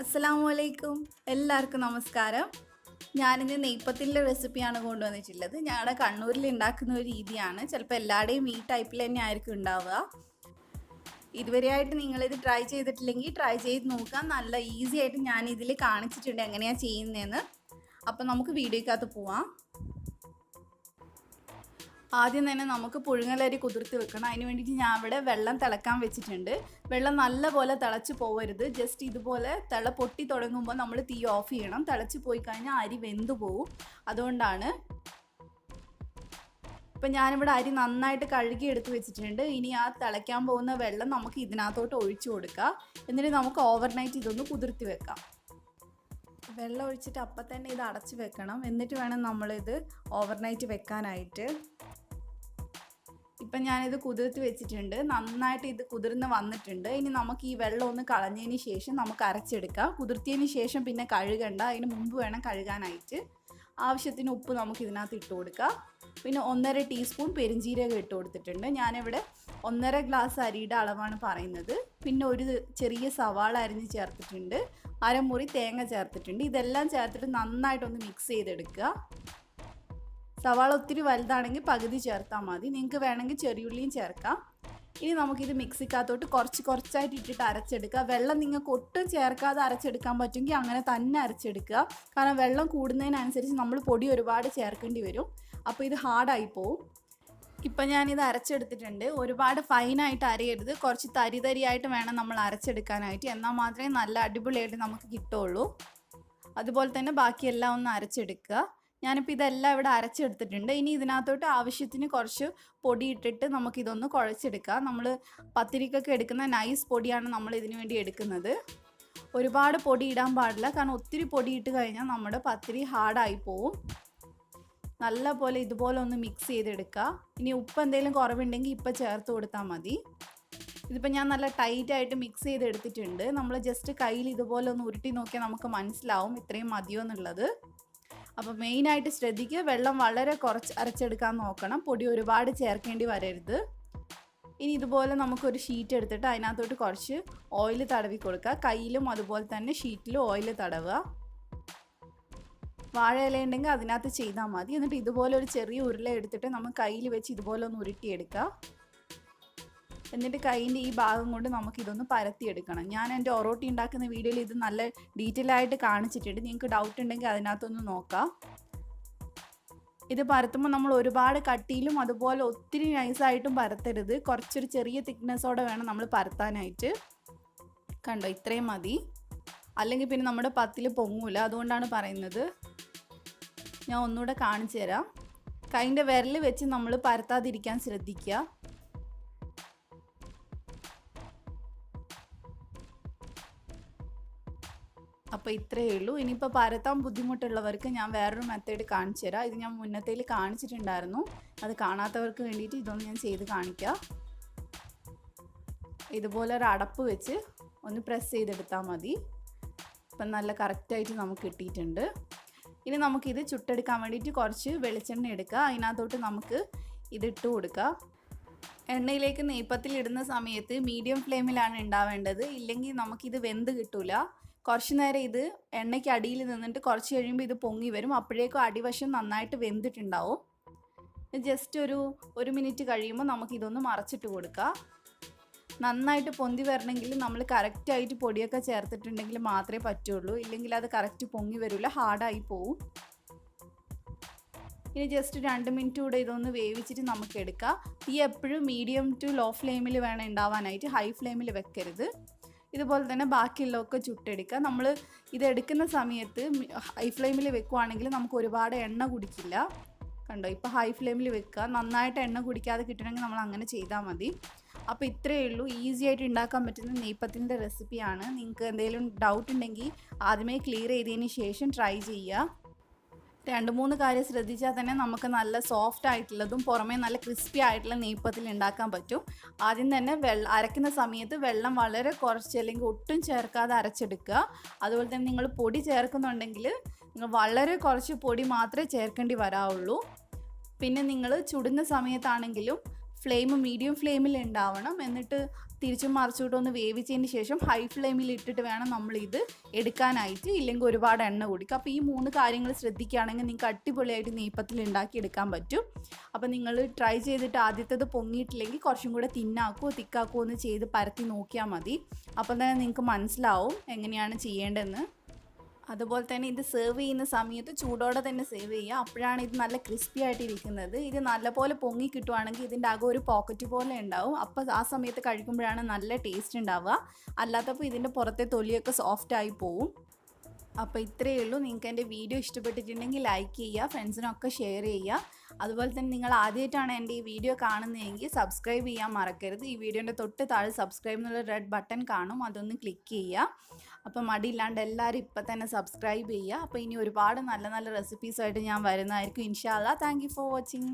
അസ്സലാമലൈക്കും, എല്ലാവർക്കും നമസ്കാരം. ഞാനിന്ന് നെയ്പ്പത്തിൻ്റെ റെസിപ്പിയാണ് കൊണ്ടുവന്നിട്ടുള്ളത്. ഞങ്ങളുടെ കണ്ണൂരിൽ ഉണ്ടാക്കുന്ന ഒരു രീതിയാണ്. ചിലപ്പോൾ എല്ലാവരുടെയും ഈ ടൈപ്പിൽ തന്നെ ആയിരിക്കും ഉണ്ടാവുക. ഇതുവരെയായിട്ട് നിങ്ങളിത് ട്രൈ ചെയ്തിട്ടില്ലെങ്കിൽ ട്രൈ ചെയ്ത് നോക്കാം. നല്ല ഈസി ആയിട്ട് ഞാനിതിൽ കാണിച്ചിട്ടുണ്ട് എങ്ങനെയാണ് ചെയ്യുന്നതെന്ന്. അപ്പം നമുക്ക് വീഡിയോക്കകത്ത് പോവാം. ആദ്യം തന്നെ നമുക്ക് പുഴുങ്ങലരി കുതിർത്ത് വെക്കണം. അതിന് വേണ്ടിയിട്ട് ഞാൻ ഇവിടെ വെള്ളം തിളക്കാൻ വെച്ചിട്ടുണ്ട്. വെള്ളം നല്ലപോലെ തിളച്ച് പോവരുത്. ജസ്റ്റ് ഇതുപോലെ തിള പൊട്ടി തുടങ്ങുമ്പോൾ നമ്മൾ തീ ഓഫ് ചെയ്യണം. തിളച്ച് പോയി കഴിഞ്ഞാൽ അരി വെന്തു പോവും. അതുകൊണ്ടാണ്. ഇപ്പം ഞാനിവിടെ അരി നന്നായിട്ട് കഴുകി എടുത്ത് വെച്ചിട്ടുണ്ട്. ഇനി ആ തിളയ്ക്കാൻ പോകുന്ന വെള്ളം നമുക്ക് ഇതിനകത്തോട്ട് ഒഴിച്ചു കൊടുക്കാം. എന്നിട്ട് നമുക്ക് ഓവർനൈറ്റ് ഇതൊന്ന് കുതിർത്തി വെക്കാം. വെള്ളം ഒഴിച്ചിട്ട് അപ്പം തന്നെ ഇത് അടച്ച് വെക്കണം. എന്നിട്ട് വേണം നമ്മളിത് ഓവർനൈറ്റ് വെക്കാനായിട്ട്. ഇപ്പം ഞാനിത് കുതിർത്ത് വെച്ചിട്ടുണ്ട്. നന്നായിട്ട് ഇത് കുതിർന്ന് വന്നിട്ടുണ്ട്. ഇനി നമുക്ക് ഈ വെള്ളം ഒന്ന് കളഞ്ഞതിന് ശേഷം നമുക്ക് അരച്ചെടുക്കാം. കുതിർത്തിയതിന് ശേഷം പിന്നെ കഴുകണ്ട, അതിന് മുമ്പ് വേണം കഴുകാനായിട്ട്. ആവശ്യത്തിന് ഉപ്പ് നമുക്ക് ഇതിനകത്ത് ഇട്ട് കൊടുക്കാം. പിന്നെ 1.5 ടീസ്പൂൺ പെരിഞ്ജീരകം ഇട്ട് കൊടുത്തിട്ടുണ്ട്. ഞാനിവിടെ 1.5 ഗ്ലാസ് അരിയുടെ അളവാണ് പറയുന്നത്. പിന്നെ ഒരു ചെറിയ സവാള അരിഞ്ഞ് ചേർത്തിട്ടുണ്ട്. അരമുറി തേങ്ങ ചേർത്തിട്ടുണ്ട്. ഇതെല്ലാം ചേർത്തിട്ട് നന്നായിട്ടൊന്ന് മിക്സ് ചെയ്തെടുക്കുക. സവാള ഒത്തിരി വലുതാണെങ്കിൽ പകുതി ചേർത്താൽ മതി. നിങ്ങൾക്ക് വേണമെങ്കിൽ ചെറിയുള്ളിയും ചേർക്കാം. ഇനി നമുക്കിത് മിക്സിക്കകത്തോട്ട് കുറച്ചായിട്ട് ഇട്ടിട്ട് അരച്ചെടുക്കുക. വെള്ളം നിങ്ങൾക്ക് ഒട്ടും ചേർക്കാതെ അരച്ചെടുക്കാൻ പറ്റുമെങ്കിൽ അങ്ങനെ തന്നെ അരച്ചെടുക്കുക. കാരണം വെള്ളം കൂടുന്നതിനനുസരിച്ച് നമ്മൾ പൊടി ഒരുപാട് ചേർക്കേണ്ടി വരും. അപ്പോൾ ഇത് ഹാർഡായി പോവും. ഇപ്പം ഞാനിത് അരച്ചെടുത്തിട്ടുണ്ട്. ഒരുപാട് ഫൈനായിട്ട് അരയരുത്, കുറച്ച് തരിതരിയായിട്ട് വേണം നമ്മൾ അരച്ചെടുക്കാനായിട്ട്. എന്നാൽ മാത്രമേ നല്ല അടിപൊളിയായിട്ട് നമുക്ക് കിട്ടുള്ളൂ. അതുപോലെ തന്നെ ബാക്കിയെല്ലാം ഒന്ന് അരച്ചെടുക്കുക. ഞാനിപ്പോൾ ഇതെല്ലാം ഇവിടെ അരച്ചെടുത്തിട്ടുണ്ട്. ഇനി ഇതിനകത്തോട്ട് ആവശ്യത്തിന് കുറച്ച് പൊടി ഇട്ടിട്ട് നമുക്കിതൊന്ന് കുഴച്ചെടുക്കാം. നമ്മൾ പത്തിരിക്കൊക്കെ എടുക്കുന്ന നൈസ് പൊടിയാണ് നമ്മൾ ഇതിനു വേണ്ടി എടുക്കുന്നത്. ഒരുപാട് പൊടി ഇടാൻ പാടില്ല, കാരണം ഒത്തിരി പൊടി ഇട്ട് കഴിഞ്ഞാൽ നമ്മുടെ പത്തിരി ഹാർഡായി പോവും. നല്ല പോലെ ഇതുപോലെ ഒന്ന് മിക്സ് ചെയ്തെടുക്കുക. ഇനി ഉപ്പ് എന്തെങ്കിലും കുറവുണ്ടെങ്കിൽ ഇപ്പം ചേർത്ത് കൊടുത്താൽ മതി. ഇതിപ്പോൾ ഞാൻ നല്ല ടൈറ്റായിട്ട് മിക്സ് ചെയ്തെടുത്തിട്ടുണ്ട്. നമ്മൾ ജസ്റ്റ് കയ്യിൽ ഇതുപോലെ ഒന്ന് ഉരുട്ടി നോക്കിയാൽ നമുക്ക് മനസ്സിലാവും ഇത്രയും മതിയോ എന്നുള്ളത്. അപ്പോൾ മെയിനായിട്ട് ശ്രദ്ധിക്കുക, വെള്ളം വളരെ കുറച്ച് അരച്ചെടുക്കാൻ നോക്കണം. പൊടി ഒരുപാട് ചേർക്കേണ്ടി വരരുത്. ഇനി ഇതുപോലെ നമുക്കൊരു ഷീറ്റ് എടുത്തിട്ട് അതിനകത്തോട്ട് കുറച്ച് ഓയിൽ തടവി കൊടുക്കുക. കയ്യിലും അതുപോലെ തന്നെ ഷീറ്റിലും ഓയിൽ തടവുക. വാഴ ഇല ഉണ്ടെങ്കിൽ അതിനകത്ത് ചെയ്താൽ മതി. എന്നിട്ട് ഇതുപോലെ ഒരു ചെറിയ ഉരുള എടുത്തിട്ട് നമ്മൾ കയ്യിൽ വെച്ച് ഇതുപോലെ ഒന്ന് ഉരുട്ടിയെടുക്കുക. എന്നിട്ട് കൈയിൻ്റെ ഈ ഭാഗം കൊണ്ട് നമുക്കിതൊന്ന് പരത്തിയെടുക്കണം. ഞാൻ എൻ്റെ ഒറോട്ടി ഉണ്ടാക്കുന്ന വീഡിയോയിൽ ഇത് നല്ല ഡീറ്റെയിൽ ആയിട്ട് കാണിച്ചിട്ടുണ്ട്. നിങ്ങൾക്ക് ഡൗട്ട് ഉണ്ടെങ്കിൽ അതിനകത്തൊന്ന് നോക്കാം. ഇത് പരത്തുമ്പോൾ നമ്മൾ ഒരുപാട് കട്ടിയിലും അതുപോലെ ഒത്തിരി നൈസായിട്ടും പരത്തരുത്. കുറച്ചൊരു ചെറിയ തിക്നെസ്സോടെ വേണം നമ്മൾ പരത്താനായിട്ട്. കണ്ടോ, ഇത്രയും മതി. അല്ലെങ്കിൽ പിന്നെ നമ്മുടെ പത്തിൽ പൊങ്ങൂല. അതുകൊണ്ടാണ് പറയുന്നത്. ഞാൻ ഒന്നുകൂടെ കാണിച്ചു തരാം. കൈൻ്റെ വിരൽ വെച്ച് നമ്മൾ പരത്താതിരിക്കാൻ ശ്രദ്ധിക്കുക. അപ്പോൾ ഇത്രയേ ഉള്ളൂ. ഇനിയിപ്പോൾ പരത്താൻ ബുദ്ധിമുട്ടുള്ളവർക്ക് ഞാൻ വേറൊരു മെത്തേഡ് കാണിച്ചു തരാം. ഇത് ഞാൻ മുന്നത്തേൽ കാണിച്ചിട്ടുണ്ടായിരുന്നു. അത് കാണാത്തവർക്ക് വേണ്ടിയിട്ട് ഇതൊന്ന് ഞാൻ ചെയ്ത് കാണിക്കാം. ഇതുപോലെ ഒരു അടപ്പ് വെച്ച് ഒന്ന് പ്രസ് ചെയ്തെടുത്താൽ മതി. ഇപ്പം നല്ല കറക്റ്റായിട്ട് നമുക്ക് കിട്ടിയിട്ടുണ്ട്. ഇനി നമുക്കിത് ചുട്ടെടുക്കാൻ വേണ്ടിയിട്ട് കുറച്ച് വെളിച്ചെണ്ണ എടുക്കുക. അതിനകത്തോട്ട് നമുക്ക് ഇതിട്ട് കൊടുക്കുക. എണ്ണയിലേക്ക് നെയ്പ്പത്തിൽ ഇടുന്ന സമയത്ത് മീഡിയം ഫ്ലെയിമിലാണ് ഉണ്ടാവേണ്ടത്. ഇല്ലെങ്കിൽ നമുക്കിത് വെന്ത് കിട്ടില്ല. കുറച്ച് നേരം ഇത് എണ്ണയ്ക്ക് അടിയിൽ നിന്നിട്ട് കുറച്ച് കഴിയുമ്പോൾ ഇത് പൊങ്ങി വരും. അപ്പോഴേക്കും അടിവശം നന്നായിട്ട് വെന്തിട്ടുണ്ടാവും. ജസ്റ്റ് ഒരു മിനിറ്റ് കഴിയുമ്പോൾ നമുക്കിതൊന്ന് മറച്ചിട്ട് കൊടുക്കുക. നന്നായിട്ട് പൊന്തി വരണമെങ്കിൽ നമ്മൾ കറക്റ്റായിട്ട് പൊടിയൊക്കെ ചേർത്തിട്ടുണ്ടെങ്കിൽ മാത്രമേ പറ്റുള്ളൂ. ഇല്ലെങ്കിൽ അത് കറക്റ്റ് പൊങ്ങി വരില്ല, ഹാർഡായി പോവും. ഇനി ജസ്റ്റ് 2 മിനിറ്റ് കൂടെ ഇതൊന്ന് വേവിച്ചിട്ട് നമുക്ക് എടുക്കാം. തീ എപ്പോഴും മീഡിയം ടു ലോ ഫ്ലെയിമിൽ വേണം ഉണ്ടാവാനായിട്ട്, ഹൈ ഫ്ലെയിമിൽ വെക്കരുത്. ഇതുപോലെ തന്നെ ബാക്കിയുള്ളതൊക്കെ ചുട്ടെടുക്കുക. നമ്മൾ ഇതെടുക്കുന്ന സമയത്ത് ഹൈ ഫ്ലെയിമിൽ വെക്കുവാണെങ്കിൽ നമുക്ക് ഒരുപാട് എണ്ണ കുടിക്കില്ല. കണ്ടോ, ഇപ്പോൾ ഹൈ ഫ്ലെയിമിൽ വെക്കുക. നന്നായിട്ട് എണ്ണ കുടിക്കാതെ കിട്ടണമെങ്കിൽ നമ്മൾ അങ്ങനെ ചെയ്താൽ മതി. അപ്പോൾ ഇത്രയേ ഉള്ളൂ. ഈസി ആയിട്ട് ഉണ്ടാക്കാൻ പറ്റുന്ന നെയ്പ്പത്തിൻ്റെ റെസിപ്പിയാണ്. നിങ്ങൾക്ക് എന്തെങ്കിലും ഡൗട്ട് ഉണ്ടെങ്കിൽ ആദ്യമേ ക്ലിയർ ചെയ്തതിന് ശേഷം ട്രൈ ചെയ്യുക. 2-3 കാര്യം ശ്രദ്ധിച്ചാൽ തന്നെ നമുക്ക് നല്ല സോഫ്റ്റ് ആയിട്ടുള്ളതും പുറമേ നല്ല ക്രിസ്പി ആയിട്ടുള്ള നെയ്പ്പത്തിൽ ഉണ്ടാക്കാൻ പറ്റും. ആദ്യം തന്നെ അരയ്ക്കുന്ന സമയത്ത് വെള്ളം വളരെ കുറച്ച് അല്ലെങ്കിൽ ഒട്ടും ചേർക്കാതെ അരച്ചെടുക്കുക. അതുപോലെ തന്നെ നിങ്ങൾ പൊടി ചേർക്കുന്നുണ്ടെങ്കിൽ നിങ്ങൾ വളരെ കുറച്ച് പൊടി മാത്രമേ ചേർക്കേണ്ടി വരാവുള്ളൂ. പിന്നെ നിങ്ങൾ ചുടുന്ന സമയത്താണെങ്കിലും ഫ്ലെയിം മീഡിയം ഫ്ലെയിമിൽ ഉണ്ടാവണം. എന്നിട്ട് തിരിച്ചും മറിച്ചിട്ടൊന്ന് വേവിച്ചതിന് ശേഷം ഹൈ ഫ്ലെയിമിൽ ഇട്ടിട്ട് വേണം നമ്മളിത് എടുക്കാനായിട്ട്, ഇല്ലെങ്കിൽ ഒരുപാട് എണ്ണ കുടിക്കും. അപ്പോൾ ഈ 3 കാര്യങ്ങൾ ശ്രദ്ധിക്കുകയാണെങ്കിൽ നിങ്ങൾക്ക് അടിപൊളിയായിട്ട് നെയ്പ്പത്തിൽ ഉണ്ടാക്കിയെടുക്കാൻ പറ്റും. അപ്പോൾ നിങ്ങൾ ട്രൈ ചെയ്തിട്ട് ആദ്യത്തേത് പൊങ്ങിയിട്ടില്ലെങ്കിൽ കുറച്ചും കൂടെ തിക്കാക്കുമോ എന്ന് ചെയ്ത് പരത്തി നോക്കിയാൽ മതി. അപ്പം തന്നെ നിങ്ങൾക്ക് മനസ്സിലാവും എങ്ങനെയാണ് ചെയ്യേണ്ടതെന്ന്. അതുപോലെ തന്നെ ഇത് സെർവ് ചെയ്യുന്ന സമയത്ത് ചൂടോടെ തന്നെ സെർവ് ചെയ്യുക. അപ്പോഴാണ് ഇത് നല്ല ക്രിസ്പി ആയിട്ടിരിക്കുന്നത്. ഇത് നല്ലപോലെ പൊങ്ങി കിട്ടുവാണെങ്കിൽ ഇതിൻ്റെ അകം ഒരു പോക്കറ്റ് പോലെ ഉണ്ടാവും. അപ്പോൾ ആ സമയത്ത് കഴിക്കുമ്പോഴാണ് നല്ല ടേസ്റ്റ് ഉണ്ടാവുക. അല്ലാത്തപ്പോൾ ഇതിൻ്റെ പുറത്തെ തൊലിയൊക്കെ സോഫ്റ്റായി പോവും. അപ്പോൾ ഇത്രയേ ഉള്ളൂ. നിങ്ങൾക്ക് എൻ്റെ വീഡിയോ ഇഷ്ടപ്പെട്ടിട്ടുണ്ടെങ്കിൽ ലൈക്ക് ചെയ്യുക, ഫ്രണ്ട്സിനൊക്കെ ഷെയർ ചെയ്യുക. അതുപോലെ തന്നെ നിങ്ങൾ ആദ്യമായിട്ടാണ് എൻ്റെ ഈ വീഡിയോ കാണുന്നതെങ്കിൽ സബ്സ്ക്രൈബ് ചെയ്യാൻ മറക്കരുത്. ഈ വീഡിയോൻ്റെ തൊട്ട് താഴെ സബ്സ്ക്രൈബ് എന്നുള്ള റെഡ് ബട്ടൺ കാണും, അതൊന്ന് ക്ലിക്ക് ചെയ്യുക. അപ്പോൾ മടിയില്ലാണ്ട് എല്ലാവരും ഇപ്പം തന്നെ സബ്സ്ക്രൈബ് ചെയ്യുക. അപ്പോൾ ഇനി ഒരുപാട് നല്ല നല്ല റെസിപ്പീസായിട്ട് ഞാൻ വരുന്നതായിരിക്കും ഇൻഷാ അല്ലാ. Thank you for watching.